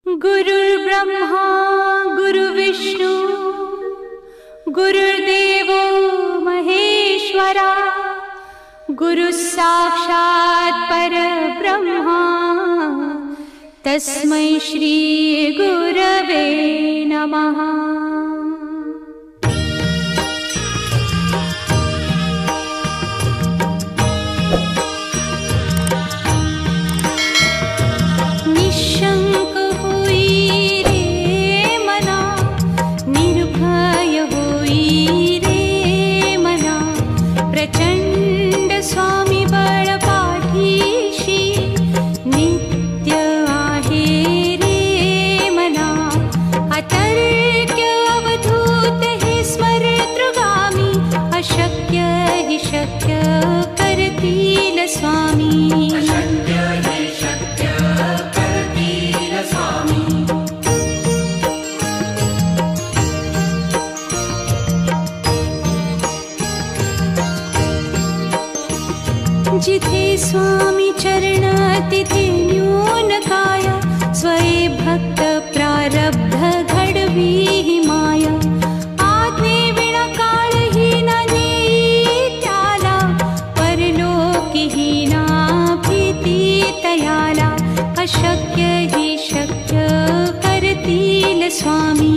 गुरुर्ब्रह्मा गुरुविष्णु गुरुर्देवो महेश्वरा गुरुसाक्षात् परब्रह्मा तस्मै श्री गुरवे नमः। जिथे स्वामी चरण तिथे न्यून काया स्वये भक्त प्रारब्ध घडवी ही माया। आज्ञे विना काळही ना नेई त्याला परलोकी ही ना भीती तयाला। अशक्य ही शक्य करतील स्वामी।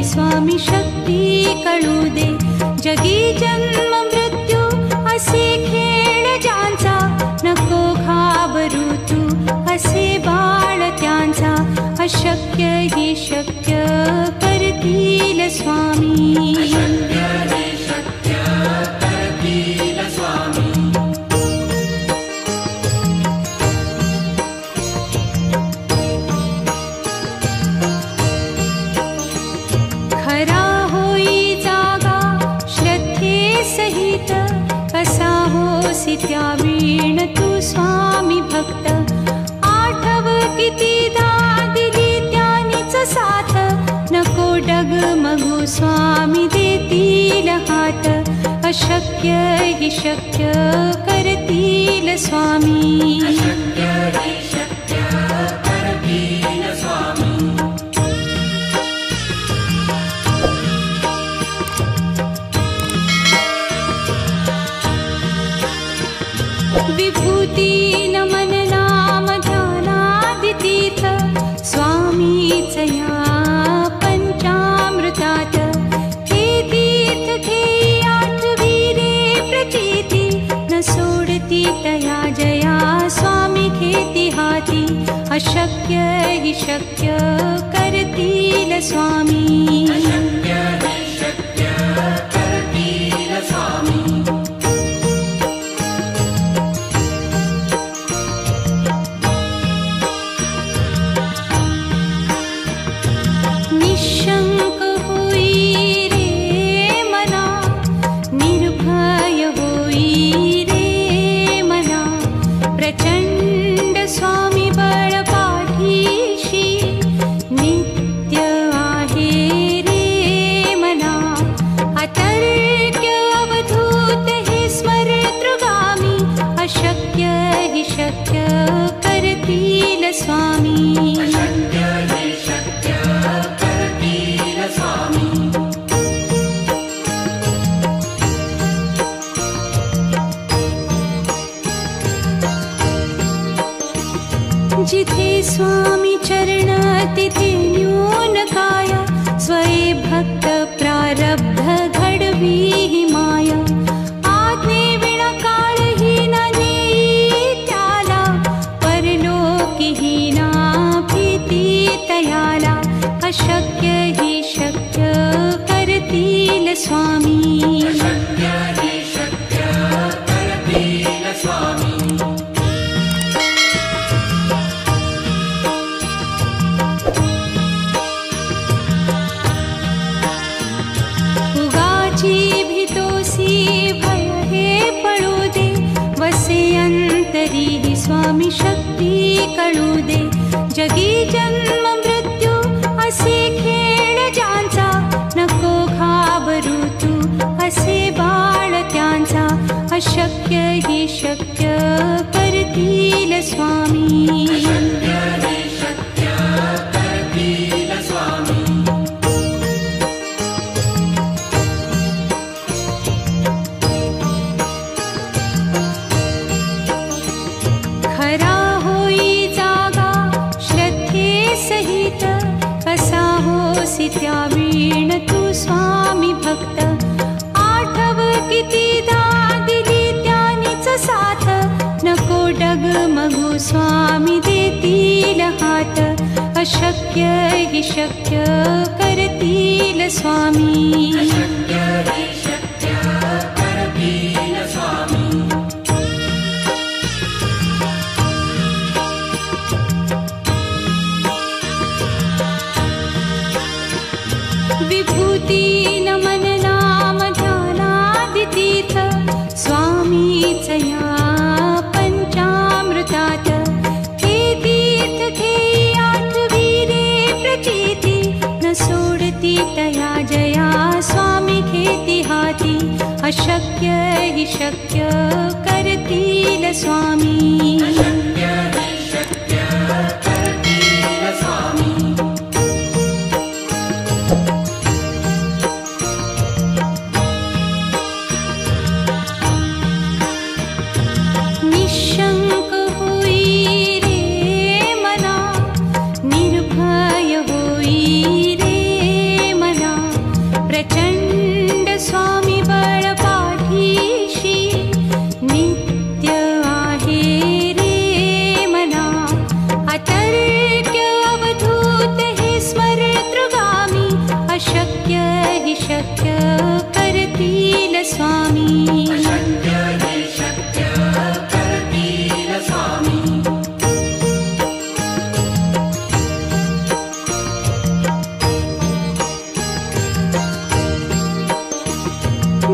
स्वामी शक्ती कळू दे जगी जन्म मृत्यू असे खेळ ज्यांचा नको घाबरू तू असे बाळ त्यांचा। अशक्य ही शक्य करतील स्वामी। त्यावीण तू स्वामी भक्त आठव कितीदा दिली त्यानीच साथ। नको डगमगू स्वामी देतील हात। अशक्य ही शक्य करतील स्वामी। विभूती नमन नाम ध्यानादितीर्थ स्वामीच या पंचामृतात। हे तीर्थ घेई आठवी रे प्रचिती न सोडती तया जया स्वामी घेती हाती। अशक्य ही शक्य करतील स्वामी। जिथे स्वामी चरण तिथे न्यून काया स्वये भक्त प्रारब्ध घडवी ही माया। आज्ञे विना काळही ना नेई त्याला परलोकी ही ना भीती तयाला। अशक्य ही शक्य करतील स्वामी। भीतोसी भय हे पळू दे वसे अंत स्वामी शक्ती कळू दे. जगी जन्म मृत्यू असे खेळ ज्यांचा, नको घाबरू तू असे बाळ त्यांचा. अशक्य ही शक्य करतील स्वामी. खरा होई जागा श्रद्धे सहित, कसा होसी त्या वीण तू स्वामी भक्त. आठव कितीदा दिली त्यानीच साथ, नको डगमगू स्वामी देतील हात. अशक्य ही शक्य करतील स्वामी. विभूती नमन नाम ध्यानादितीर्थ, स्वामीच या पंचामृतात. हे तीर्थ घेई आठवी रे प्रचिती, न सोडती तया जया स्वामी घेती हाती. अशक्य ही शक्य करतील स्वामी. निशंक होई रे मना, निर्भय होई रे मना. प्रचंड स्वामी बळ पाठीशी, नित्य आहे रे मना. अतर्क्य अवधूत हे स्मरतृगामी, अशक्य हि शक्य करतील स्वामी.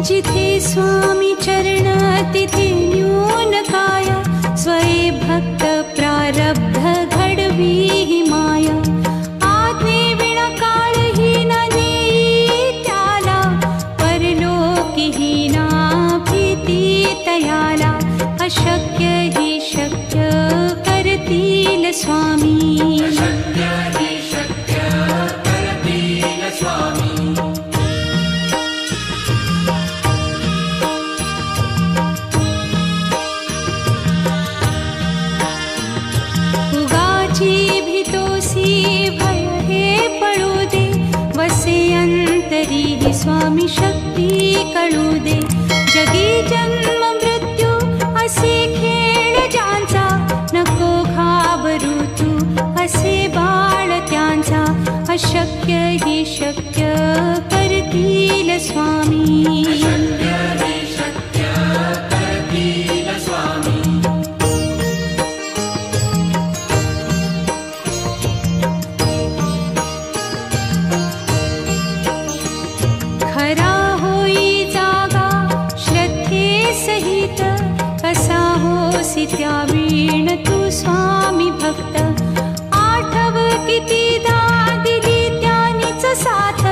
जिथे स्वामी चरण तिथे न्यून काया, स्वये भक्त प्रारब्ध घडवी ही माया. आज्ञे विना काळही न नेई त्याला, परलोकीही ना भीती तयाला. अशक्य ही शक्य करतील स्वामी. भीतोसी भय हे पळू दे, वसे अंतरी ही स्वामी शक्ती कळू दे. जगी जन्म मृत्यू असे खेळ ज्यांचा, नको घाबरू तू असे बाळ त्यांचा. अशक्य ही शक्य करतील स्वामी. खरा होई जागा श्रद्धे सहित, कसा होसी त्या वीण तू स्वामी भक्त. आठव कितीदा दिली त्यानीच साथ,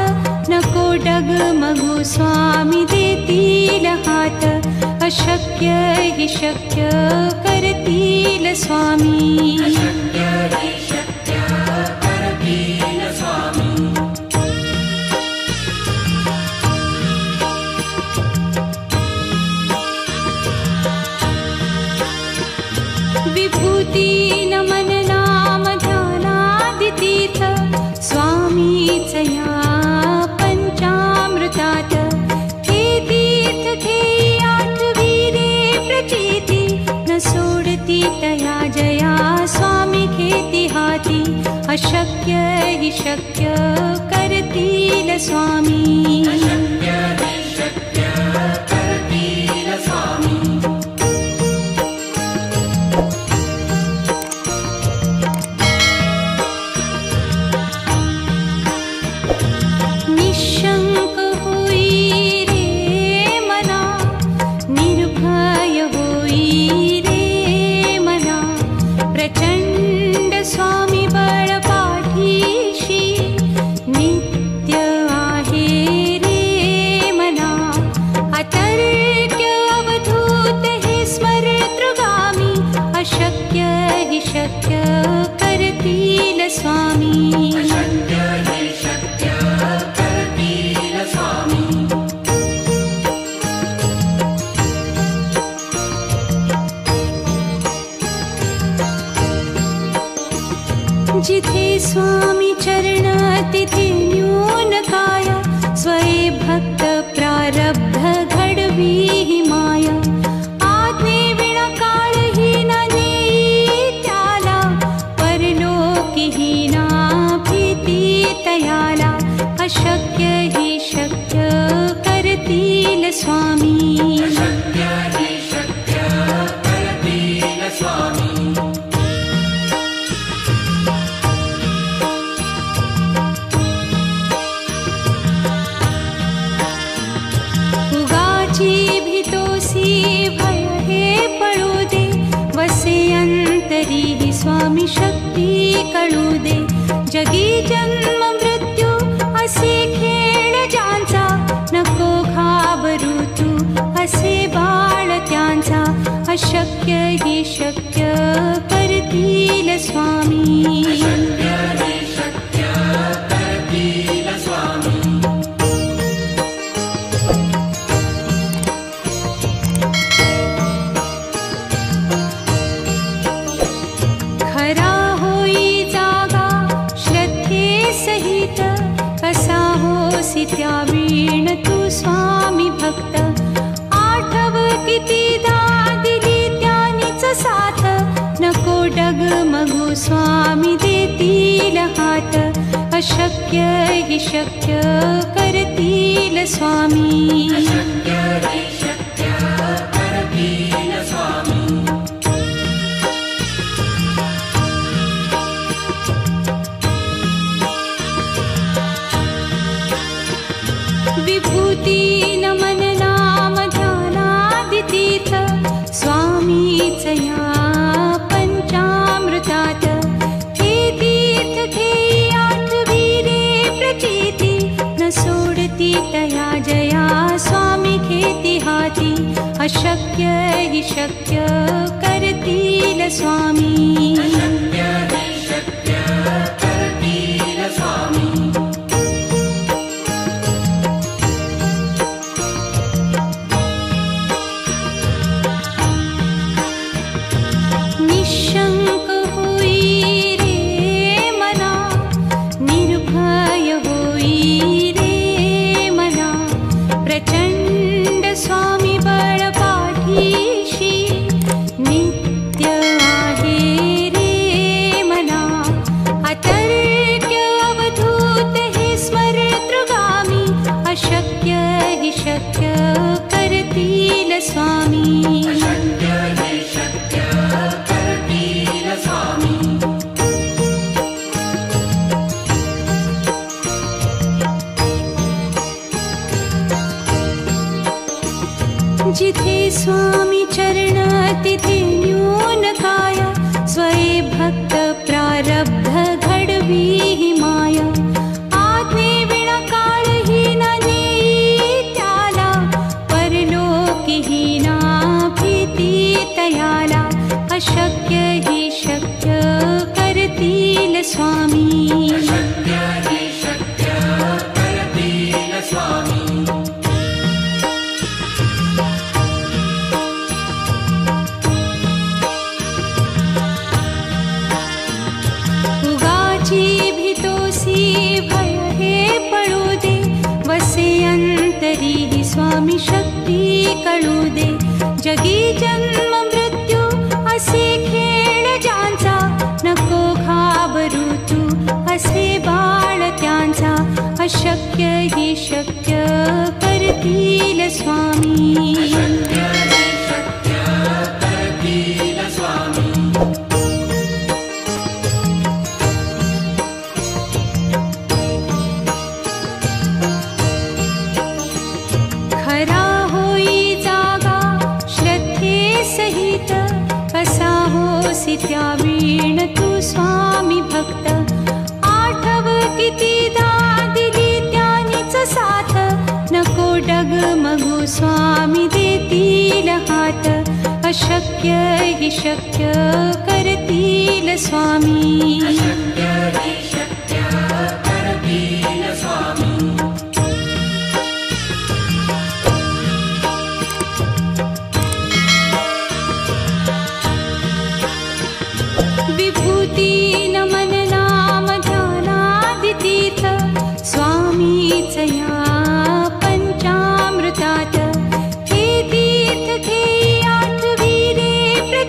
नको डगमगू स्वामी देतील हात. अशक्य हि शक्य करतील स्वामी. विभूती नमन नाम ध्यानादितीर्थ, स्वामीच या पंचामृतात. हे तीर्थ घेई आठवी रे प्रचिती, न सोडती तया जया स्वामी घेती हाती. अशक्य हि शक्य करतील स्वामी. निशंक होई रे मना, निर्भय होई रे मना. जिथे स्वामी चरण तिथे न्यून काया, स्वये भक्त प्रारब्ध घडवी ही माया. आज्ञे विना काळही न नेई त्याला, परलोकी ही ना भीती तयाला. अशक्य ही शक्य करतील स्वामी. अशक्य ही शक्य करतील स्वामी. उगाची भीतोसी भय हे पळू दे, वसे अंतरी ही स्वामी शक्ती कळू दे. जगी जन्म मृत्यू असे खेळ ज्यांचा, नको घाबरू तू असे बाळ त्यांचा. अशक्य ही शक्य करतील स्वामी. अशक्य ही शक्य करतील स्वामी. खरा होई जागा श्रद्धे सहित, कसा होसी त्या वीण तू स्वामी भक्त. आठव कितीदा दिली त्यानीच साथ, नको डगमगू स्वामी देतील हात. अशक्य ही शक्य करतील स्वामी. अशक्य ही शक्य करतील स्वामी. विभूती नमन नाम ध्यानादितीर्थ, स्वामीच या पंचामृतात. हे तीर्थ घेई आठवी रे प्रचिती, न सोडती तया जया स्वामी घेती हाती. अशक्य ही शक्य करतील स्वामी. अशक्य ही शक्य करतील स्वामी. निशंक होई रे मना, निर्भय होई रे मना. प्रचंड स्वामी बळ पाठीशी, नित्य आहे रे मना. अतर्क्य अवधूत हे स्मरतृगामी, अशक्य ही शक्य करतील स्वामी. अशक्य ही शक्य करतील स्वामी. जिथे स्वामी चरण तिथे न्यून काया, स्वये भक्त प्रारब्ध घडवी ही माया. आज्ञे विना काळही न नेई त्याला, परलोकी ही ना भीती तयाला. अशक्य ही शक्य करतील स्वामी. अशक्य ही शक्य करतील स्वामी. उगाची भीतोसी भय हे पळू दे, वसे अंतरी ही स्वामी शक्ती कळू दे. जगी जन्म मृत्यू असे खेळ ज्यांचा, नको घाबरू तू असे बाळ त्यांचा. अशक्य ही शक्य करतील स्वामी. अशक्य ही शक्य करतील स्वामी. खरा होई जागा श्रद्धे सहित, कसा होसी त्या वीण तू स्वामी भक्त. आठव कितीदा दिली त्यानीच साथ, नको डगमगू स्वामी देतील हात. अशक्य ही शक्य करतील स्वामी. अशक्य ही शक्य करतील स्वामी. विभूती नमन नाम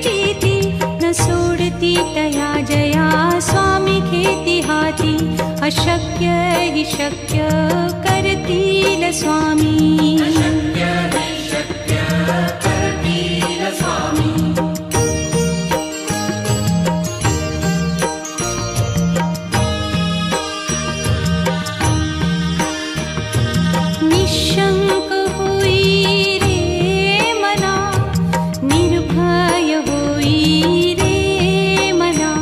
प्रचिती न सोडती तया जया स्वामी घेती हाती अशक्य हि शक्य करतील स्वामी अशक्य हि शक्य करतील स्वामी निशंक होई रे मना निर्भय होई रे मना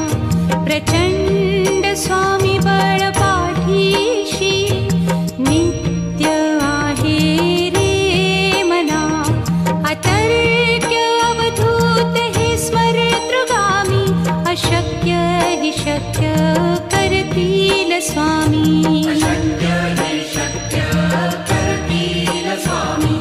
प्रचंड स्वामी बळ पाठीशी नित्य आहे रे मना अतर्क्य अवधूत हे स्मरतृगामी अशक्य हि शक्य करतील स्वामी अशक्य हि शक्य करतील स्वामी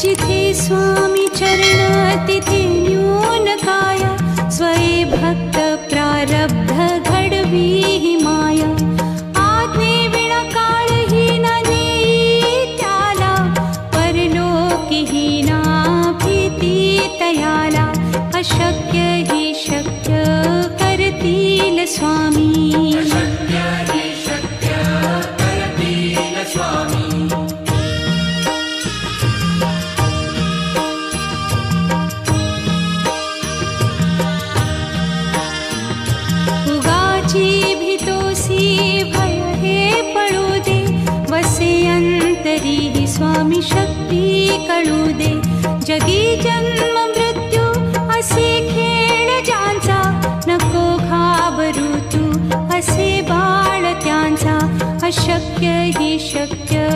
जिथे स्वामी चरण तिथे न्यून काय स्वये भक्त प्रारब्ध घडवी हि माया आज्ञे विना काळही न नेई त्याला परलोकी हि ना भीती तयाला अशक्य हि शक्य करतील स्वामी अशक्य हि शक्य करतील स्वामी उगाची भीतोसी भय हे पळू दे वसे अंतरी हि स्वामी शक्ती कळू दे जगी जन्म मृत्यू असे खेळ ज्यांचा नको घाबरू तू असे बाळ त्यांचा अशक्य हि शक्य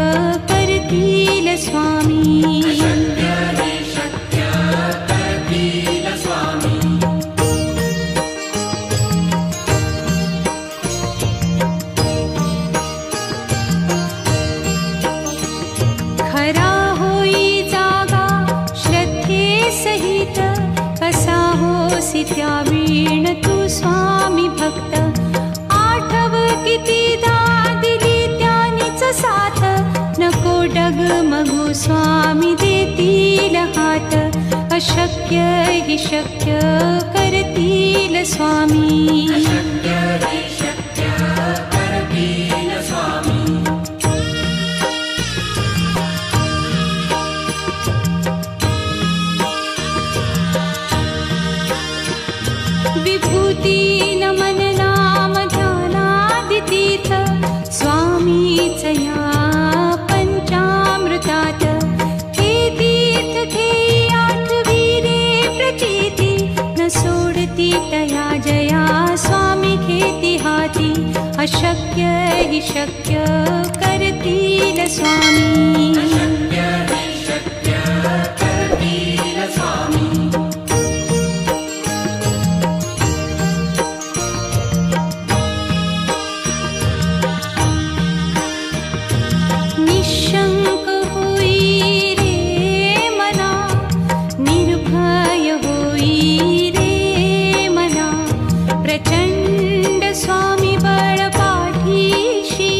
करतील स्वामी अशक्य हि शक्य करतील स्वामी खरा होई जागा श्रद्धे सहित कसा होसी त्या वीण तू स्वामी भक्त आठव कितीदा दिली त्यानीच साथ नको डगमगू स्वामी देतील हात अशक्य हि शक्य करतील स्वामी अशक्य हि शक्य करतील स्वामी विभूती नमन नाम ध्यानादितीर्थ स्वामीच या पंचामृतात हे तीर्थ घेई आठवी रे प्रचिती न सोडती तया जया स्वामी घेती हाती अशक्य हि शक्य करतील स्वामी अशक्य हि शक्य करतील स्वामी निशंक होई रे मना निर्भय होई रे मना प्रचंड स्वामी बळ पाठीशी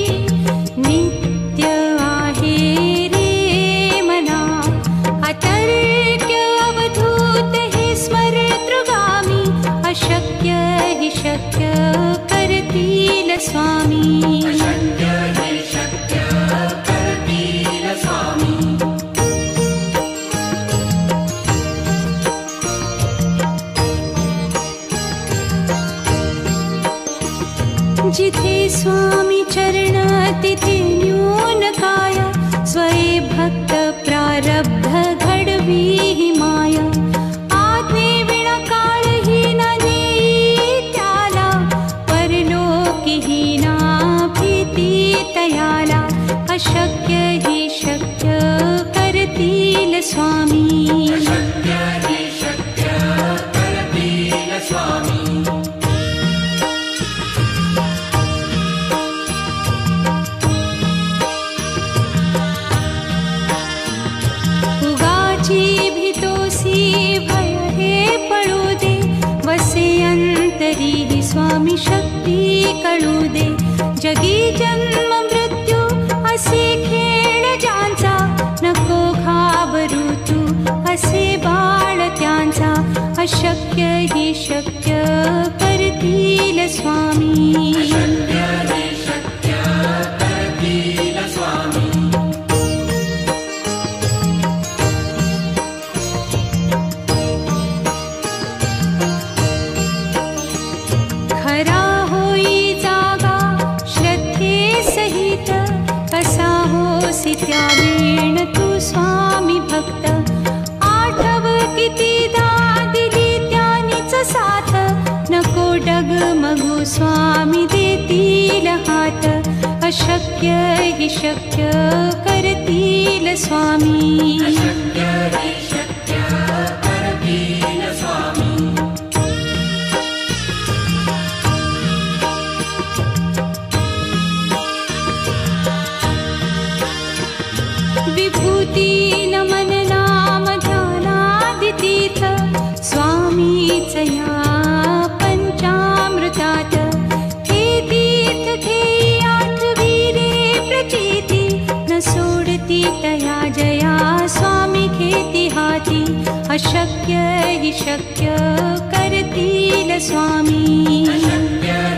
नित्य आहे रे मना अतर्क्य अवधूत हे स्मरतृगामी अशक्य हि शक्य करतील स्वामी अशक्य हि शक्य करतील स्वामी जिथे स्वामी चरण तिथे न्यून काय स्वये भक्त प्रारब्ध घडवी हि माया आज्ञे विना काळही न नेई त्याला परलोकी हि ना भीती तयाला अशक्य हि शक्य करतील स्वामी अशक्य हि शक्य करतील स्वामी उगाची भीतोसी भय हे पळू दे वसे अंतरी हि स्वामी शक्ती कळू दे जगी जन्म मृत्यू असे खेळ ज्यांचा, नको घाबरू तू असे बाळ त्यांचा. अशक्य ही शक्य करतील स्वामी. अशक्य हि शक्य करतील स्वामी. खरा होई जागा श्रद्धे सहित, कसा होसी त्यावेण तू स्वामी भक्त. आठव कितीदा दिली त्यानीच साथ, नको डगमगू स्वामी देतील हात. अशक्य हि शक्य करतील स्वामी. अशक्य हि शक्य करतील स्वामी. विभूती नमन नाम ध्यानादितीर्थ, स्वामीच या पंचामृतात. हे तीर्थ घेई आठविरे प्रचिती, न सोडती तया जया स्वामी घेती हाती. अशक्य हि शक्य करतील स्वामी. अशक्य